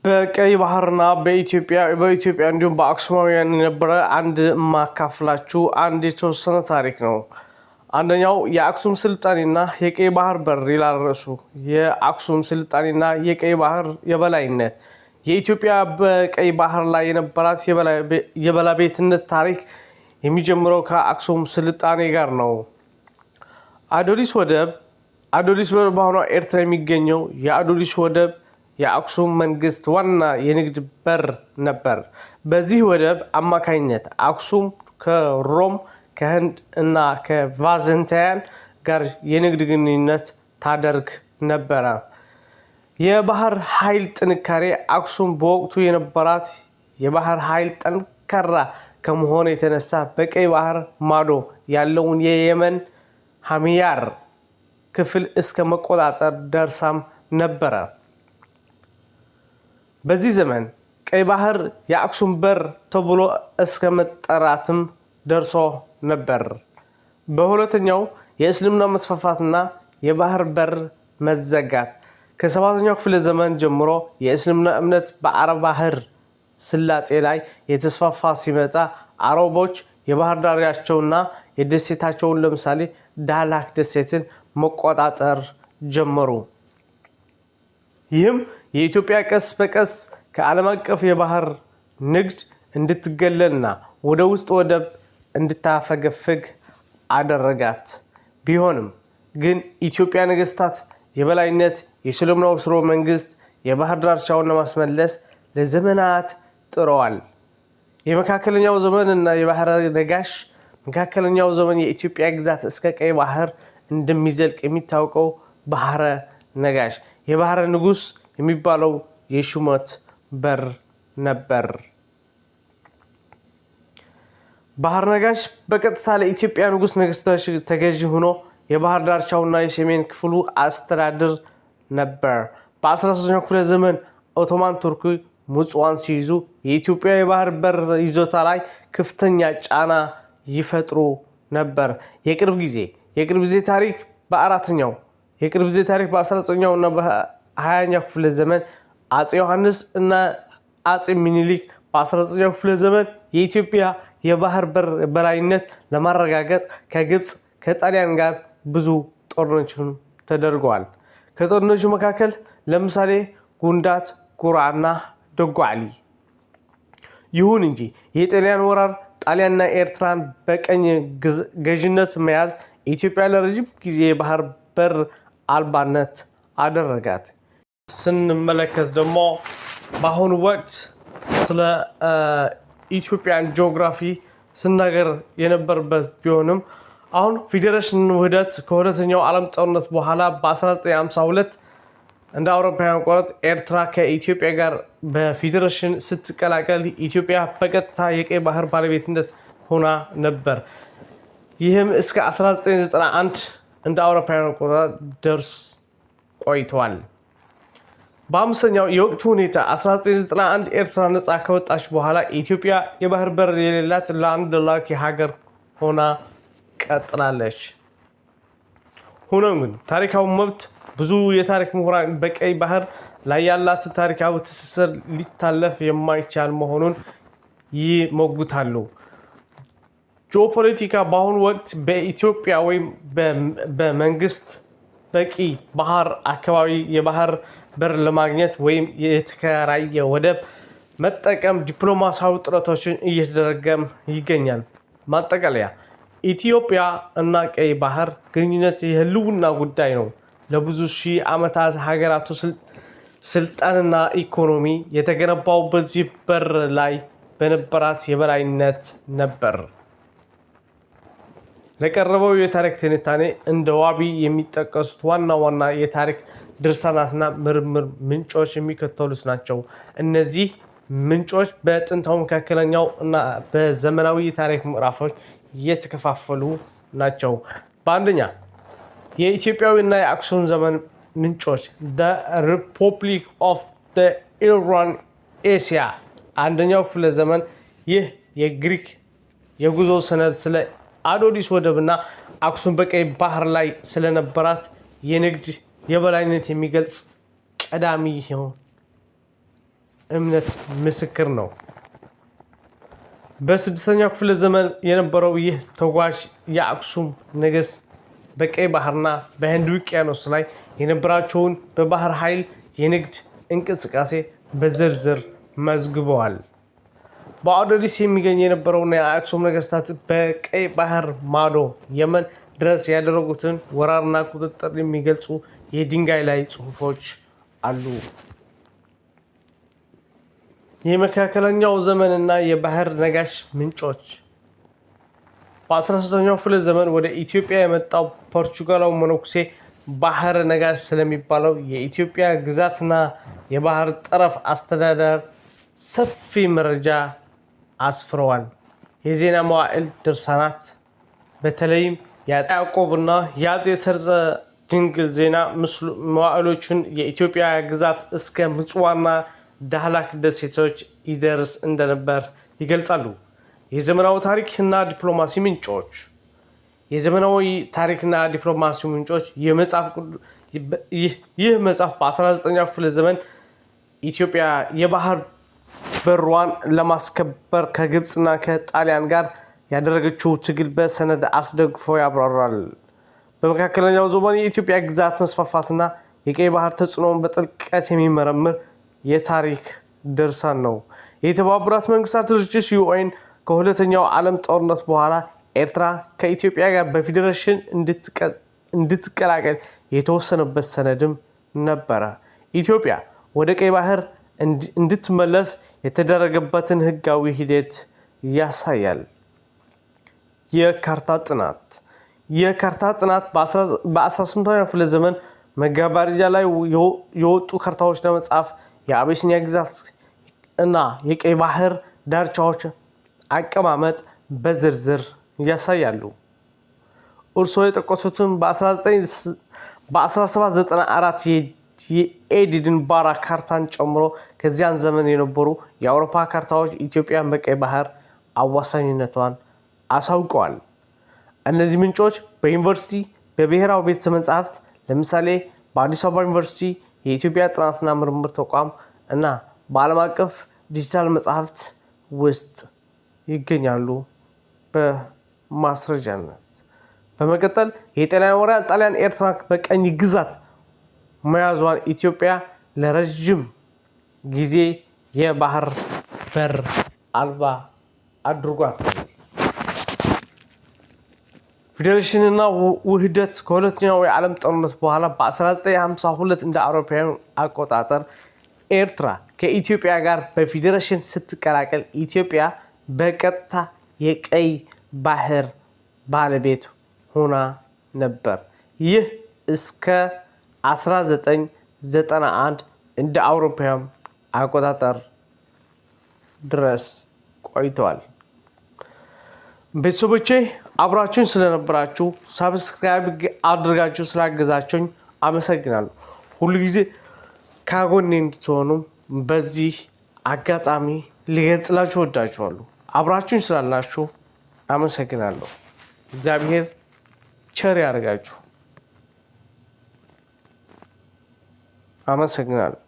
በቀይ ባህርና በኢትዮጵያ እንዲሁም በአክሱማውያን የነበረ አንድ ማካፍላችሁ አንድ የተወሰነ ታሪክ ነው። አንደኛው የአክሱም ስልጣኔና የቀይ ባህር በር ይላል ርዕሱ። የአክሱም ስልጣኔና የቀይ ባህር የበላይነት። የኢትዮጵያ በቀይ ባህር ላይ የነበራት የባለቤትነት ታሪክ የሚጀምረው ከአክሱም ስልጣኔ ጋር ነው። አዶሊስ በአሁኗ ኤርትራ የሚገኘው የአዶሊስ ወደብ የአክሱም መንግስት ዋና የንግድ በር ነበር። በዚህ ወደብ አማካኝነት አክሱም ከሮም፣ ከህንድ እና ከቫዘንታያን ጋር የንግድ ግንኙነት ታደርግ ነበረ። የባህር ኃይል ጥንካሬ አክሱም በወቅቱ የነበራት የባህር ኃይል ጠንካራ ከመሆኑ የተነሳ በቀይ ባህር ማዶ ያለውን የየመን ሐሚያር ክፍል እስከ መቆጣጠር ደርሳም ነበረ። በዚህ ዘመን ቀይ ባህር የአክሱም በር ተብሎ እስከ መጠራትም ደርሶ ነበር። በሁለተኛው የእስልምና መስፋፋትና የባህር በር መዘጋት ከ7ኛው ክፍለ ዘመን ጀምሮ የእስልምና እምነት በአረብ ባህር ስላጤ ላይ የተስፋፋ ሲመጣ አረቦች የባህር ዳርቻቸውና የደሴታቸውን ለምሳሌ ዳህላክ ደሴትን መቆጣጠር ጀመሩ። ይህም የኢትዮጵያ ቀስ በቀስ ከዓለም አቀፍ የባህር ንግድ እንድትገለልና ወደ ውስጥ ወደብ እንድታፈገፍግ አደረጋት። ቢሆንም ግን ኢትዮጵያ ነገስታት የበላይነት የሰሎሞናዊ ሥርወ መንግስት የባህር ዳርቻውን ለማስመለስ ለዘመናት ጥረዋል። የመካከለኛው ዘመን እና የባህር ነጋሽ መካከለኛው ዘመን የኢትዮጵያ ግዛት እስከ ቀይ ባህር እንደሚዘልቅ የሚታወቀው ባህረ ነጋሽ የባህረ ንጉስ የሚባለው የሹመት በር ነበር። ባህር ነጋሽ በቀጥታ ለኢትዮጵያ ንጉስ ነገስቶች ተገዢ ሆኖ የባህር ዳርቻውና የሰሜን ክፍሉ አስተዳድር ነበር። በ13ኛው ክፍለ ዘመን ኦቶማን ቱርክ ምጽዋን ሲይዙ የኢትዮጵያ የባህር በር ይዞታ ላይ ከፍተኛ ጫና ይፈጥሩ ነበር። የቅርብ ጊዜ ታሪክ በ19ኛው እና በ20ኛው ክፍለ ዘመን አፄ ዮሐንስ እና አፄ ሚኒሊክ በ19ኛው ክፍለ ዘመን የኢትዮጵያ የባህር በር በላይነት ለማረጋገጥ ከግብፅ ከጣሊያን ጋር ብዙ ጦርነቶች ተደርገዋል። ከጦርነቶቹ መካከል ለምሳሌ ጉንዳት፣ ጉራና ደጓሊ። ይሁን እንጂ የጣሊያን ወራር ጣሊያንና ኤርትራን በቀኝ ገዥነት መያዝ ኢትዮጵያ ለረጅም ጊዜ የባህር በር አልባነት አደረጋት። ስንመለከት ደግሞ በአሁኑ ወቅት ስለ ኢትዮጵያን ጂኦግራፊ ስናገር የነበረበት ቢሆንም አሁን ፌዴሬሽን ውህደት ከሁለተኛው ዓለም ጦርነት በኋላ በ1952 እንደ አውሮፓውያን አቆጣጠር ኤርትራ ከኢትዮጵያ ጋር በፌዴሬሽን ስትቀላቀል ኢትዮጵያ በቀጥታ የቀይ ባህር ባለቤትነት ሆና ነበር። ይህም እስከ 1991 እንደ አውሮፓውያን አቆጣጠር ድረስ ቆይቷል። በአምስተኛው የወቅቱ ሁኔታ 1991 ኤርትራ ነፃ ከወጣች በኋላ ኢትዮጵያ የባህር በር የሌላት ላንድ ሎክ ሀገር ሆና ቀጥላለች። ሆኖም ግን ታሪካዊ መብት ብዙ የታሪክ ምሁራን በቀይ ባህር ላይ ያላት ታሪካዊ ትስስር ሊታለፍ የማይቻል መሆኑን ይሞግታሉ። ጂኦፖለቲካ በአሁኑ ወቅት በኢትዮጵያ ወይም በመንግስት በቂ ባህር አካባቢ የባህር በር ለማግኘት ወይም የተከራየ ወደብ መጠቀም ዲፕሎማሲያዊ ጥረቶችን እየተደረገም ይገኛል። ማጠቃለያ ኢትዮጵያ እና ቀይ ባህር ግንኙነት የህልውና ጉዳይ ነው። ለብዙ ሺህ ዓመታት ሀገራቱ ስልጣንና ኢኮኖሚ የተገነባው በዚህ በር ላይ በነበራት የበላይነት ነበር። ለቀረበው የታሪክ ትንታኔ እንደ ዋቢ የሚጠቀሱት ዋና የታሪክ ድርሳናትና ምርምር ምንጮች የሚከተሉት ናቸው። እነዚህ ምንጮች በጥንታዊ መካከለኛው እና በዘመናዊ የታሪክ ምዕራፎች የተከፋፈሉ ናቸው። በአንደኛ የኢትዮጵያዊና የአክሱም ዘመን ምንጮች The Republic of the Iran Asia አንደኛው ክፍለ ዘመን። ይህ የግሪክ የጉዞ ሰነድ ስለ አዶሊስ ወደብና አክሱም በቀይ ባህር ላይ ስለነበራት የንግድ የበላይነት የሚገልጽ ቀዳሚ እምነት ምስክር ነው። በስድስተኛው ክፍለ ዘመን የነበረው ይህ ተጓዥ የአክሱም ነገሥት በቀይ ባህርና በህንድ ውቅያኖስ ላይ የነበራቸውን በባህር ኃይል የንግድ እንቅስቃሴ በዝርዝር መዝግበዋል። በአውደሪስ የሚገኝ የነበረውና የአክሱም ነገሥታት በቀይ ባህር ማዶ የመን ድረስ ያደረጉትን ወራርና ቁጥጥር የሚገልጹ የድንጋይ ላይ ጽሑፎች አሉ። የመካከለኛው ዘመንና የባህር ነጋሽ ምንጮች በ13ኛው ክፍለ ዘመን ወደ ኢትዮጵያ የመጣው ፖርቹጋላዊ መነኩሴ ባህረ ነጋሽ ስለሚባለው የኢትዮጵያ ግዛትና የባህር ጠረፍ አስተዳደር ሰፊ መረጃ አስፍረዋል። የዜና መዋዕል ድርሳናት በተለይም የአፄ ያዕቆብና የአፄ ሰርፀ ድንግል ዜና መዋዕሎችን የኢትዮጵያ ግዛት እስከ ምጽዋና ዳህላክ ደሴቶች ይደርስ እንደነበር ይገልጻሉ። የዘመናዊ ታሪክና ዲፕሎማሲ ምንጮች የዘመናዊ ታሪክና ዲፕሎማሲ ምንጮች ይህ መጽሐፍ በ19ኛው ክፍለ ዘመን ኢትዮጵያ የባህር በሯን ለማስከበር ከግብፅና ከጣሊያን ጋር ያደረገችው ትግል በሰነድ አስደግፎ ያብራራል። በመካከለኛው ዘመን የኢትዮጵያ ግዛት መስፋፋትና የቀይ ባህር ተጽዕኖን በጥልቀት የሚመረምር የታሪክ ድርሳን ነው። የተባበሩት መንግስታት ድርጅት ዩኤን ከሁለተኛው ዓለም ጦርነት በኋላ ኤርትራ ከኢትዮጵያ ጋር በፌዴሬሽን እንድትቀላቀል የተወሰነበት ሰነድም ነበረ። ኢትዮጵያ ወደ ቀይ ባህር እንድትመለስ የተደረገበትን ህጋዊ ሂደት ያሳያል። የካርታ ጥናት በ18ኛው ክፍለ ዘመን መገባደጃ ላይ የወጡ ካርታዎች ለመጻፍ የአቢሲኒያ ግዛት እና የቀይ ባህር ዳርቻዎች አቀማመጥ በዝርዝር ያሳያሉ። እርስዎ የጠቀሱትን በ1794 የኤዲንበራ ካርታን ጨምሮ ከዚያን ዘመን የነበሩ የአውሮፓ ካርታዎች ኢትዮጵያን በቀይ ባህር አዋሳኝነቷን አሳውቀዋል። እነዚህ ምንጮች በዩኒቨርሲቲ፣ በብሔራዊ ቤተ መጻሕፍት ለምሳሌ በአዲስ አበባ ዩኒቨርሲቲ የኢትዮጵያ ጥናትና ምርምር ተቋም እና በዓለም አቀፍ ዲጂታል መጻሕፍት ውስጥ ይገኛሉ በማስረጃነት። በመቀጠል ጣሊያን ኤርትራ በቀኝ ግዛት መያዟን ኢትዮጵያ ለረጅም ጊዜ የባህር በር አልባ አድርጓታል። ፌዴሬሽንና ውህደት ከሁለተኛው የዓለም ጦርነት በኋላ በ1952 እንደ አውሮፓውያን አቆጣጠር ኤርትራ ከኢትዮጵያ ጋር በፌዴሬሽን ስትቀላቀል ኢትዮጵያ በቀጥታ የቀይ ባህር ባለቤት ሆና ነበር። ይህ እስከ 1991 እንደ አውሮፓውያን አቆጣጠር ድረስ ቆይተዋል። ቤተሰቦቼ አብራችሁን ስለነበራችሁ ሳብስክራይብ አድርጋችሁ ስላገዛችሁኝ አመሰግናለሁ። ሁሉ ጊዜ ከጎኔ እንድትሆኑ በዚህ አጋጣሚ ልገልጽላችሁ እወዳችኋለሁ። አብራችሁን ስላላችሁ አመሰግናለሁ። እግዚአብሔር ቸር ያደርጋችሁ። አመሰግናለሁ።